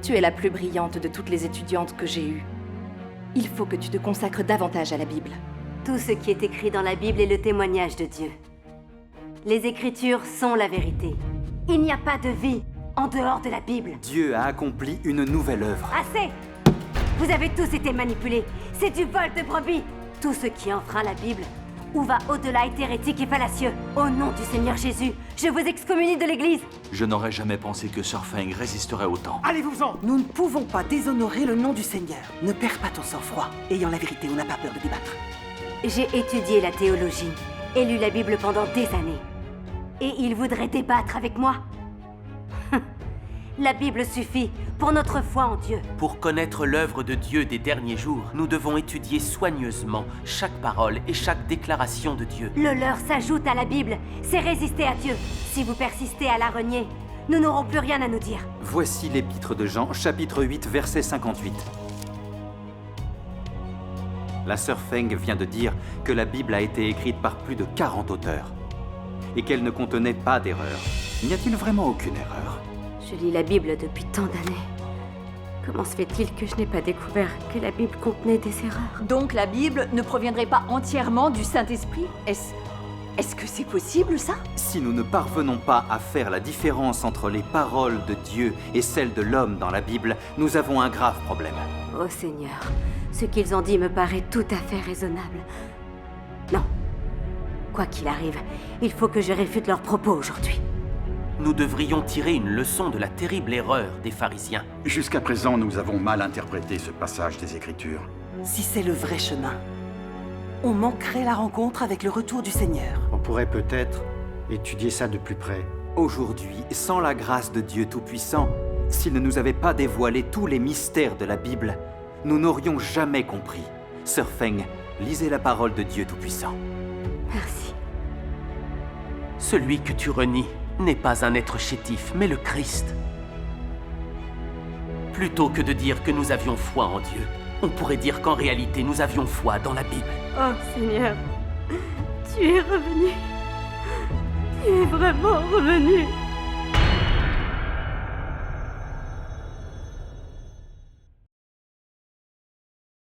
Tu es la plus brillante de toutes les étudiantes que j'ai eues. Il faut que tu te consacres davantage à la Bible. Tout ce qui est écrit dans la Bible est le témoignage de Dieu. Les Écritures sont la vérité. Il n'y a pas de vie en dehors de la Bible. Dieu a accompli une nouvelle œuvre. Assez! Vous avez tous été manipulés. C'est du vol de brebis. Tout ce qui enfreint la Bible ou va au-delà est hérétique et fallacieux. Au nom du Seigneur Jésus, je vous excommunie de l'Église. Je n'aurais jamais pensé que Sir Feng résisterait autant. Allez-vous-en! Nous ne pouvons pas déshonorer le nom du Seigneur. Ne perds pas ton sang-froid. Ayant la vérité, on n'a pas peur de débattre. J'ai étudié la théologie et lu la Bible pendant des années. Et il voudrait débattre avec moi? La Bible suffit pour notre foi en Dieu. Pour connaître l'œuvre de Dieu des derniers jours, nous devons étudier soigneusement chaque parole et chaque déclaration de Dieu. Le leur s'ajoute à la Bible, c'est résister à Dieu. Si vous persistez à la renier, nous n'aurons plus rien à nous dire. Voici l'épître de Jean, chapitre 8, verset 58. La sœur Feng vient de dire que la Bible a été écrite par plus de 40 auteurs et qu'elle ne contenait pas d'erreur. N'y a-t-il vraiment aucune erreur? Je lis la Bible depuis tant d'années. Comment se fait-il que je n'ai pas découvert que la Bible contenait des erreurs? Donc la Bible ne proviendrait pas entièrement du Saint-Esprit? Est-ce que c'est possible, ça? Si nous ne parvenons pas à faire la différence entre les paroles de Dieu et celles de l'homme dans la Bible, nous avons un grave problème. Oh Seigneur, ce qu'ils ont dit me paraît tout à fait raisonnable. Non. Quoi qu'il arrive, il faut que je réfute leurs propos aujourd'hui. Nous devrions tirer une leçon de la terrible erreur des pharisiens. Jusqu'à présent, nous avons mal interprété ce passage des Écritures. Si c'est le vrai chemin, on manquerait la rencontre avec le retour du Seigneur. On pourrait peut-être étudier ça de plus près. Aujourd'hui, sans la grâce de Dieu Tout-Puissant, s'il ne nous avait pas dévoilé tous les mystères de la Bible, nous n'aurions jamais compris. Sœur Feng, lisez la parole de Dieu Tout-Puissant. Merci. Celui que tu renies n'est pas un être chétif, mais le Christ. Plutôt que de dire que nous avions foi en Dieu, on pourrait dire qu'en réalité nous avions foi dans la Bible. Oh Seigneur, tu es revenu. Tu es vraiment revenu.